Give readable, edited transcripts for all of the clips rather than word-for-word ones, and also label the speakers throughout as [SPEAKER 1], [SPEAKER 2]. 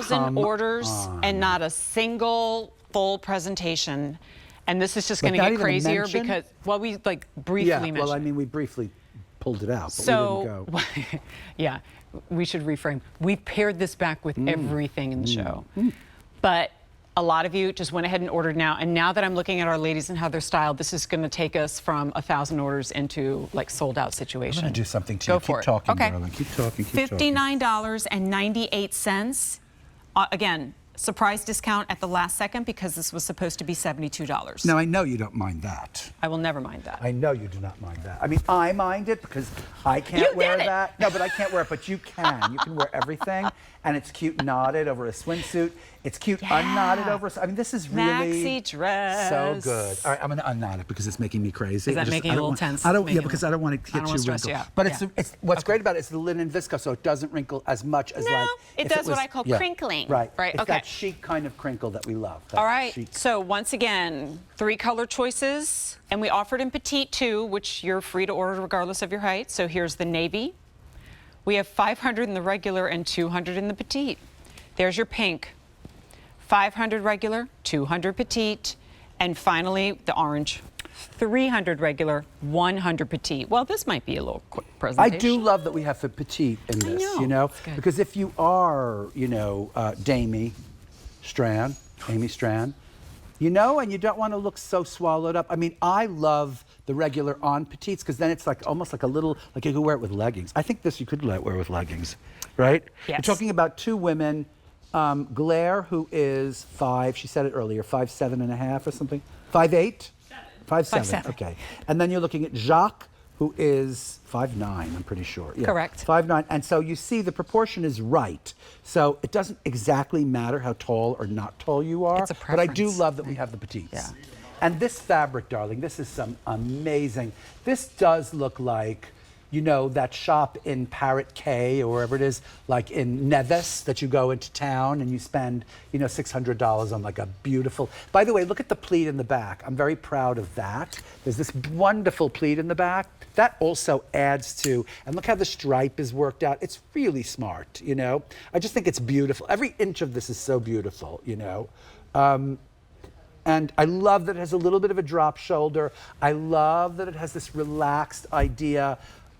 [SPEAKER 1] 1,000 orders and not a single full presentation. And this is just going to get crazier because, well, we like briefly mentioned.
[SPEAKER 2] Well, I mean, we briefly pulled it out, but we didn't go.
[SPEAKER 1] Yeah, we should reframe. We pared this back with everything in the show. But a lot of you just went ahead and ordered now. And now that I'm looking at our ladies and how they're styled, this is going to take us from 1,000 orders into like sold out situation.
[SPEAKER 2] I'm going to do something to you.
[SPEAKER 1] Keep
[SPEAKER 2] talking, darling. Keep talking, keep talking.
[SPEAKER 1] $59.98. Again, surprise discount at the last second because this was supposed to be $72.
[SPEAKER 2] Now, I know you don't mind that.
[SPEAKER 1] I will never mind that.
[SPEAKER 2] I know you do not mind that. I mean, I mind it because I can't wear that. No, but I can't wear it, but you can. You can wear everything, and it's cute knotted over a swimsuit. It's cute unknotted over. I mean, this is really
[SPEAKER 1] maxi dress.
[SPEAKER 2] So good. All right, I'm going to unknot it because it's making me crazy.
[SPEAKER 1] Is that making you a little tense?
[SPEAKER 2] Because I don't want to get too wrinkled. But it's what's great about it is the linen viscose, so it doesn't wrinkle as much as
[SPEAKER 1] it does what I call crinkling.
[SPEAKER 2] Right.
[SPEAKER 1] Right.
[SPEAKER 2] It's that chic kind of crinkle that we love.
[SPEAKER 1] All right. So once again, 3 color choices, and we offered in petite too, which you're free to order regardless of your height. So here's the navy. We have 500 in the regular and 200 in the petite. There's your pink. 500 regular, 200 petite, and finally the orange. 300 regular, 100 petite. Well, this might be a little quick presentation.
[SPEAKER 2] I do love that we have a petite in this, you know, because if you are, you know, Amy Strand, you know, and you don't want to look so swallowed up. I mean, I love the regular on petites because then it's like almost like a little, like you could wear it with leggings. I think this you could wear with leggings, right?
[SPEAKER 1] Yes.
[SPEAKER 2] We're talking about 2 women. Glaire, who is 5, she said it earlier, 5'7.5" or something, 5'8", 5'7", okay. And then you're looking at Jacques, who is 5'9", I'm pretty sure. Yeah.
[SPEAKER 1] Correct.
[SPEAKER 2] 5'9", and so you see the proportion is right. So it doesn't exactly matter how tall or not tall you are.
[SPEAKER 1] It's a preference.
[SPEAKER 2] But I do love that we have the petites.
[SPEAKER 1] Yeah.
[SPEAKER 2] And this fabric, darling, this is some amazing, this does look like, you know, that shop in Parrot Cay or wherever it is, like in Nevis, that you go into town and you spend, you know, $600 on like a beautiful. By the way, look at the pleat in the back. I'm very proud of that. There's this wonderful pleat in the back. That also adds to, and look how the stripe is worked out. It's really smart, you know. I just think it's beautiful. Every inch of this is so beautiful, you know. And I love that it has a little bit of a drop shoulder. I love that it has this relaxed idea.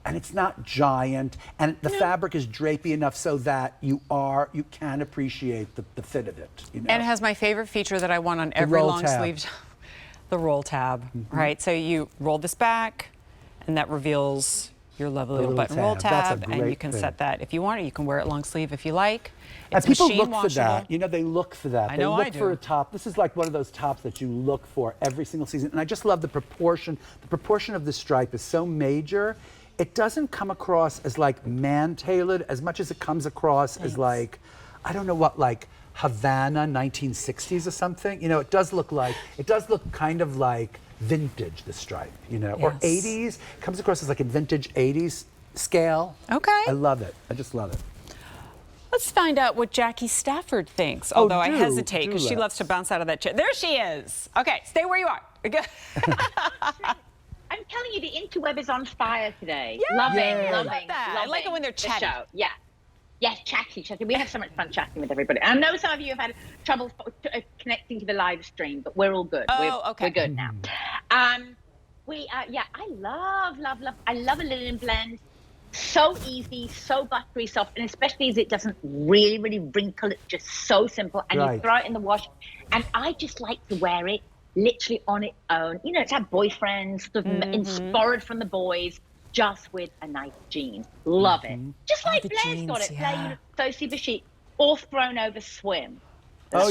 [SPEAKER 2] And it's not giant, and the fabric is drapey enough so that you can appreciate the fit of it. You know?
[SPEAKER 1] And it has my favorite feature that I want on every long sleeve, the roll tab, right? So you roll this back, and that reveals your lovely little button roll tab, and you can set that if you want, or you can wear it long sleeve if you like. It's
[SPEAKER 2] and people
[SPEAKER 1] machine
[SPEAKER 2] look for that. You know, they look for that.
[SPEAKER 1] I know
[SPEAKER 2] they look for a top. This is like one of those tops that you look for every single season. And I just love the proportion. The proportion of the stripe is so major. It doesn't come across as like man-tailored as much as it comes across as like, I don't know what, like Havana 1960s or something. You know, it does look kind of like vintage, the stripe, you know, or 80s. Comes across as like a vintage 80s scale.
[SPEAKER 1] Okay.
[SPEAKER 2] I love it. I just love it.
[SPEAKER 1] Let's find out what Jackie Stafford thinks, although I hesitate because she loves to bounce out of that chair. There she is. Okay, stay where you are.
[SPEAKER 3] I'm telling you, the interweb is on fire today.
[SPEAKER 1] Yeah,
[SPEAKER 3] Loving.
[SPEAKER 1] I like it when they're chatty.
[SPEAKER 3] Yeah. Yes, chatty. We have so much fun chatting with everybody. I know some of you have had trouble connecting to the live stream, but we're all good.
[SPEAKER 1] Okay.
[SPEAKER 3] We're good now. I love a linen blend. So easy, so buttery soft, and especially as it doesn't really wrinkle. It's just so simple, and you throw it in the wash. And I just like to wear it literally on its own. You know, it's our boyfriend, sort of inspired from the boys, just with a nice jean. Love it. Just like Blair's got it. Blair, you look so super chic, all thrown over swim.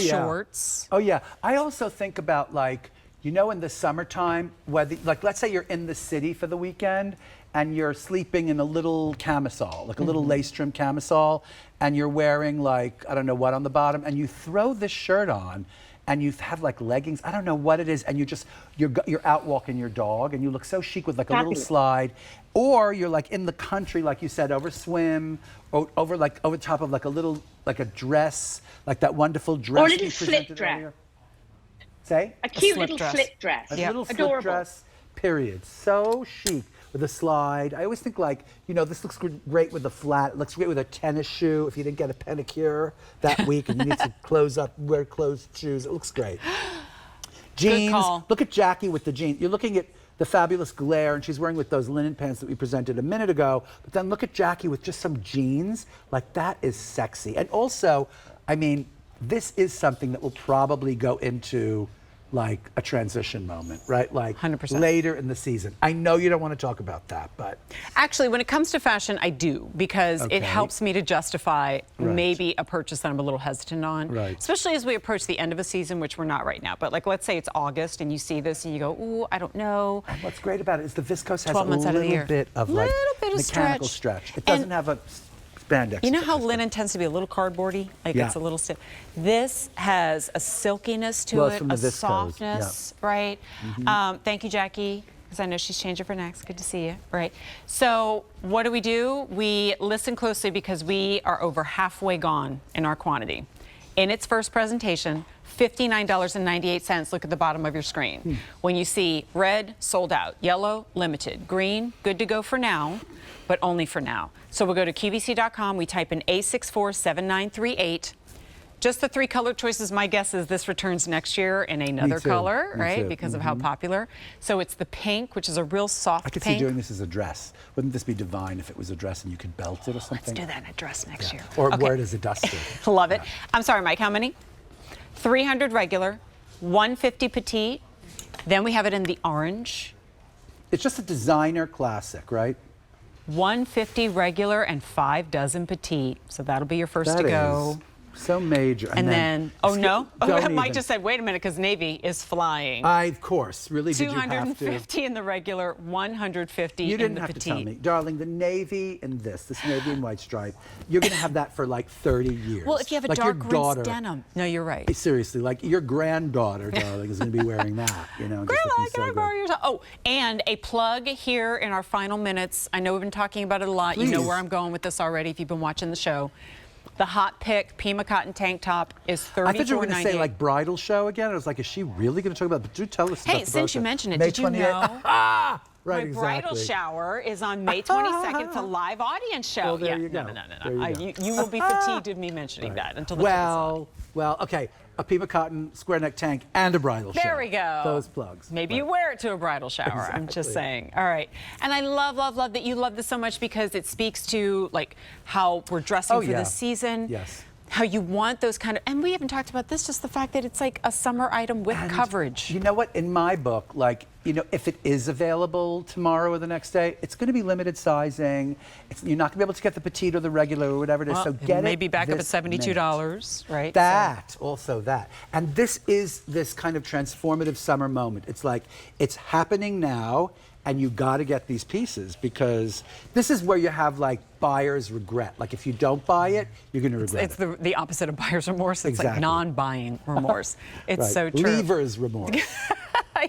[SPEAKER 1] Shorts.
[SPEAKER 2] Oh yeah. I also think about, like, you know, in the summertime, whether, like, let's say you're in the city for the weekend and you're sleeping in a little camisole, like a little lace trim camisole, and you're wearing, like, I don't know what on the bottom, and you throw this shirt on and you have like leggings, I don't know what it is, and you're out walking your dog and you look so chic with like a little slide, or you're like in the country, like you said, over swim, or over top of like a little, like a dress, like that wonderful dress.
[SPEAKER 3] Or a little slip dress.
[SPEAKER 2] Earlier. Say?
[SPEAKER 3] A cute little slip dress.
[SPEAKER 2] A little slip dress, period. So chic. with a slide. I always think like, you know, this looks great with a flat. It looks great with a tennis shoe if you didn't get a pedicure that week and you need to wear closed shoes. It looks great. Jeans.
[SPEAKER 1] Good call.
[SPEAKER 2] Look at Jackie with the jeans. You're looking at the fabulous glare, and she's wearing with those linen pants that we presented a minute ago. But then look at Jackie with just some jeans. Like, that is sexy. And also, I mean, this is something that will probably go into like a transition moment, right? Like
[SPEAKER 1] 100%.
[SPEAKER 2] Later in the season. I know you don't want to talk about that, but
[SPEAKER 1] actually, when it comes to fashion, I do, because
[SPEAKER 2] Okay.
[SPEAKER 1] it helps me to justify
[SPEAKER 2] Right.
[SPEAKER 1] maybe a purchase that I'm a little hesitant on,
[SPEAKER 2] Right.
[SPEAKER 1] especially as we approach the end of a season, which we're not right now. But like, let's say it's August and you see this and you go, ooh, I don't know.
[SPEAKER 2] and what's great about it is the viscose has
[SPEAKER 1] 12
[SPEAKER 2] a
[SPEAKER 1] months out of the
[SPEAKER 2] little
[SPEAKER 1] year.
[SPEAKER 2] bit of like
[SPEAKER 1] Little bit of
[SPEAKER 2] mechanical
[SPEAKER 1] stretch.
[SPEAKER 2] stretch. It doesn't
[SPEAKER 1] And
[SPEAKER 2] have a spandex.
[SPEAKER 1] You know how
[SPEAKER 2] stretch.
[SPEAKER 1] linen tends to be a little cardboardy? Like
[SPEAKER 2] Yeah.
[SPEAKER 1] it's a little stiff. This has a silkiness to
[SPEAKER 2] Well, it's
[SPEAKER 1] it,
[SPEAKER 2] from the
[SPEAKER 1] a
[SPEAKER 2] viscose,
[SPEAKER 1] softness, right? Thank you, Jackie, because I know she's changed it for next. Good to see you, right? So what do? We listen closely because we are over halfway gone in our quantity. In its first presentation, $59.98. Look at the bottom of your screen. When you see red, sold out, yellow, limited, green, good to go for now, but only for now. So we'll go to QVC.com, we type in A647938. Just the 3 color choices. My guess is this returns next year in another
[SPEAKER 2] too.
[SPEAKER 1] color,
[SPEAKER 2] Me
[SPEAKER 1] right?
[SPEAKER 2] too.
[SPEAKER 1] Because of how popular. So it's the pink, which is a real soft
[SPEAKER 2] I could
[SPEAKER 1] pink.
[SPEAKER 2] see doing this as a dress. Wouldn't this be divine if it was a dress and you could belt it or something?
[SPEAKER 1] Let's do that in a dress next year.
[SPEAKER 2] Or
[SPEAKER 1] Okay.
[SPEAKER 2] wear it as a duster.
[SPEAKER 1] Love it. I'm sorry, Mike, how many? 300 regular, 150 petite. Then we have it in the orange.
[SPEAKER 2] It's just a designer classic, right?
[SPEAKER 1] 150 regular and 5 dozen petite. So that'll be your first
[SPEAKER 2] That
[SPEAKER 1] to go.
[SPEAKER 2] is so major.
[SPEAKER 1] And then, oh no,
[SPEAKER 2] don't
[SPEAKER 1] Mike
[SPEAKER 2] even.
[SPEAKER 1] just said, wait a minute, because navy is flying.
[SPEAKER 2] Of course, really, did you have to?
[SPEAKER 1] 250 in the regular, 150
[SPEAKER 2] You
[SPEAKER 1] in
[SPEAKER 2] didn't
[SPEAKER 1] the
[SPEAKER 2] have
[SPEAKER 1] petite.
[SPEAKER 2] to tell me. Darling, the navy and this navy and white stripe, you're going to have that for like 30 years.
[SPEAKER 1] Well, if you have a
[SPEAKER 2] like
[SPEAKER 1] dark
[SPEAKER 2] your
[SPEAKER 1] rinse
[SPEAKER 2] daughter,
[SPEAKER 1] denim. No, you're right.
[SPEAKER 2] Seriously, like your granddaughter, darling, is going to be wearing that, you know. just
[SPEAKER 1] Grandma,
[SPEAKER 2] looking
[SPEAKER 1] can
[SPEAKER 2] so
[SPEAKER 1] I
[SPEAKER 2] good.
[SPEAKER 1] borrow yours? Oh, and a plug here in our final minutes. I know we've been talking about it a lot. You know
[SPEAKER 2] Please.
[SPEAKER 1] where I'm going with this already if you've been watching the show. The hot pick Pima cotton tank top is $34.98.
[SPEAKER 2] I thought you were going to say like bridal show again. I was like, is she really going to talk about? But do tell us.
[SPEAKER 1] Hey,
[SPEAKER 2] about the
[SPEAKER 1] since you
[SPEAKER 2] brochure.
[SPEAKER 1] mentioned it,
[SPEAKER 2] May
[SPEAKER 1] did you
[SPEAKER 2] 28th?
[SPEAKER 1] know?
[SPEAKER 2] Right,
[SPEAKER 1] My
[SPEAKER 2] exactly.
[SPEAKER 1] bridal shower is on May 22nd. It's a live audience show.
[SPEAKER 2] Well, there
[SPEAKER 1] yeah,
[SPEAKER 2] you go.
[SPEAKER 1] No.
[SPEAKER 2] There you go.
[SPEAKER 1] You will be fatigued of me mentioning that until the ticket's on.
[SPEAKER 2] Well, okay. A Pima cotton square neck tank and a bridal show.
[SPEAKER 1] There we go.
[SPEAKER 2] Those plugs.
[SPEAKER 1] Maybe you
[SPEAKER 2] Right.
[SPEAKER 1] wear it to a bridal shower. I'm just
[SPEAKER 2] Exactly.
[SPEAKER 1] saying. All right. And I love that you love this so much because it speaks to like how we're dressing
[SPEAKER 2] Oh,
[SPEAKER 1] for
[SPEAKER 2] yeah.
[SPEAKER 1] this season.
[SPEAKER 2] Yes.
[SPEAKER 1] How you want those kind of, and we haven't talked about this, just the fact that it's like a summer item with
[SPEAKER 2] And
[SPEAKER 1] coverage.
[SPEAKER 2] You know what? In my book, like, you know, if it is available tomorrow or the next day, it's going to be limited sizing. You're not going to be able to get the petite or the regular or whatever it is.
[SPEAKER 1] Well,
[SPEAKER 2] so
[SPEAKER 1] it
[SPEAKER 2] get
[SPEAKER 1] may
[SPEAKER 2] it
[SPEAKER 1] be back up at
[SPEAKER 2] this
[SPEAKER 1] $72,
[SPEAKER 2] minute.
[SPEAKER 1] right?
[SPEAKER 2] That, also that. And this is this kind of transformative summer moment. It's like, it's happening now, and you got to get these pieces because this is where you have like buyer's regret. Like if you don't buy it, you're going to regret
[SPEAKER 1] It's
[SPEAKER 2] it.
[SPEAKER 1] the opposite of buyer's remorse. It's like
[SPEAKER 2] Exactly.
[SPEAKER 1] non-buying remorse. It's
[SPEAKER 2] Right.
[SPEAKER 1] so true.
[SPEAKER 2] Leaver's remorse.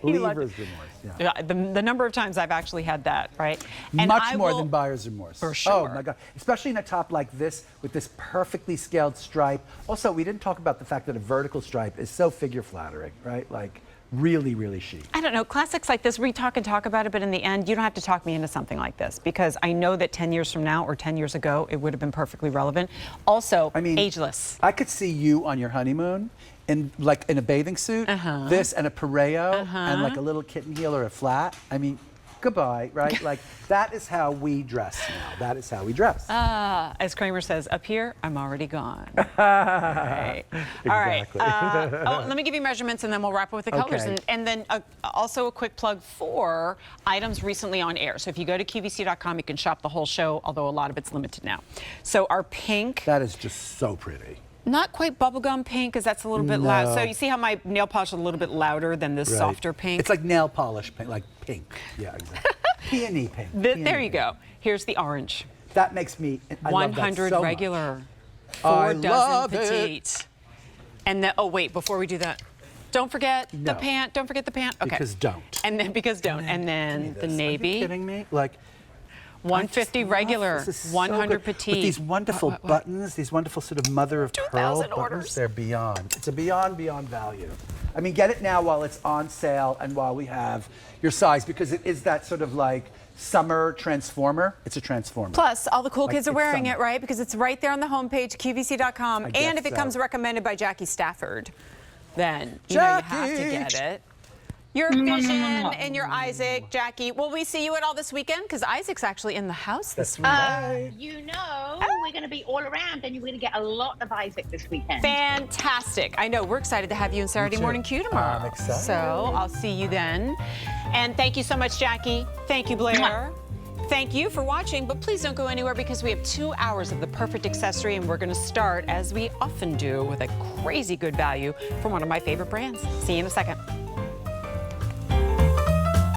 [SPEAKER 1] You love-
[SPEAKER 2] Leaver's remorse. Yeah.
[SPEAKER 1] Yeah, the number of times I've actually had that, right? And
[SPEAKER 2] Much
[SPEAKER 1] I
[SPEAKER 2] more
[SPEAKER 1] will-
[SPEAKER 2] than buyer's remorse.
[SPEAKER 1] For
[SPEAKER 2] Oh
[SPEAKER 1] sure.
[SPEAKER 2] my God. Especially in a top like this with this perfectly scaled stripe. Also, we didn't talk about the fact that a vertical stripe is so figure flattering, right? Like really, really chic.
[SPEAKER 1] I don't know, classics like this, we talk about it, but in the end, you don't have to talk me into something like this because I know that 10 years from now or 10 years ago, it would have been perfectly relevant. Also,
[SPEAKER 2] I mean,
[SPEAKER 1] ageless.
[SPEAKER 2] I could see you on your honeymoon in like in a bathing suit, this and a pareo and like a little kitten heel or a flat. I mean, goodbye, right? Like that is how we dress now. That is how we dress.
[SPEAKER 1] As Kramer says, up here, I'm already gone. Right. All right.
[SPEAKER 2] Exactly.
[SPEAKER 1] Let me give you measurements and then we'll wrap up with the colors.
[SPEAKER 2] Okay.
[SPEAKER 1] And then also a quick plug for items recently on air. So if you go to QVC.com, you can shop the whole show, although a lot of it's limited now. So our pink,
[SPEAKER 2] That is just so pretty.
[SPEAKER 1] not quite bubblegum pink, because that's a little bit loud.
[SPEAKER 2] No.
[SPEAKER 1] So you see how my nail polish is a little bit louder than this
[SPEAKER 2] Right.
[SPEAKER 1] softer pink?
[SPEAKER 2] It's like nail polish pink, like pink. Yeah, exactly. Peony pink. Peony
[SPEAKER 1] There you
[SPEAKER 2] pink.
[SPEAKER 1] go. Here's the orange.
[SPEAKER 2] That makes me. I love that
[SPEAKER 1] 100
[SPEAKER 2] so much.
[SPEAKER 1] regular,
[SPEAKER 2] I
[SPEAKER 1] 4 dozen
[SPEAKER 2] love it.
[SPEAKER 1] petite. And then, oh wait, before we do that, don't forget the
[SPEAKER 2] No.
[SPEAKER 1] pant. Don't forget the pant. Okay.
[SPEAKER 2] Because don't.
[SPEAKER 1] And then
[SPEAKER 2] Give me
[SPEAKER 1] the
[SPEAKER 2] this. Are
[SPEAKER 1] navy.
[SPEAKER 2] you kidding me? Like
[SPEAKER 1] 150
[SPEAKER 2] I just love
[SPEAKER 1] regular,
[SPEAKER 2] this. This is so
[SPEAKER 1] 100
[SPEAKER 2] good.
[SPEAKER 1] petite.
[SPEAKER 2] With these wonderful buttons, these wonderful sort of mother of pearl
[SPEAKER 1] 2,000
[SPEAKER 2] buttons.
[SPEAKER 1] orders.
[SPEAKER 2] They're beyond. It's a beyond value. I mean, get it now while it's on sale and while we have your size because it is that sort of like summer transformer. It's a transformer.
[SPEAKER 4] Plus, all the cool kids are
[SPEAKER 2] it's
[SPEAKER 4] wearing
[SPEAKER 2] summer.
[SPEAKER 4] it, right? Because it's right there on the homepage, QVC.com.
[SPEAKER 2] I guess
[SPEAKER 4] And if it
[SPEAKER 2] so.
[SPEAKER 4] comes recommended by Jackie Stafford, then you know you have to get it. Your Vision and your Isaac, Jackie. Will we see you at all this weekend? Because Isaac's actually in the house this weekend.
[SPEAKER 3] You know, we're going to be all around, and you're going to get a lot of Isaac this weekend.
[SPEAKER 4] Fantastic. I know. We're excited to have you in Saturday
[SPEAKER 2] too.
[SPEAKER 4] Morning Q tomorrow.
[SPEAKER 2] I'm excited.
[SPEAKER 4] So I'll see you then. And thank you so much, Jackie. Thank you, Blair. Thank you for watching, but please don't go anywhere because we have 2 hours of the perfect accessory, and we're going to start, as we often do, with a crazy good value from one of my favorite brands. See you in a second.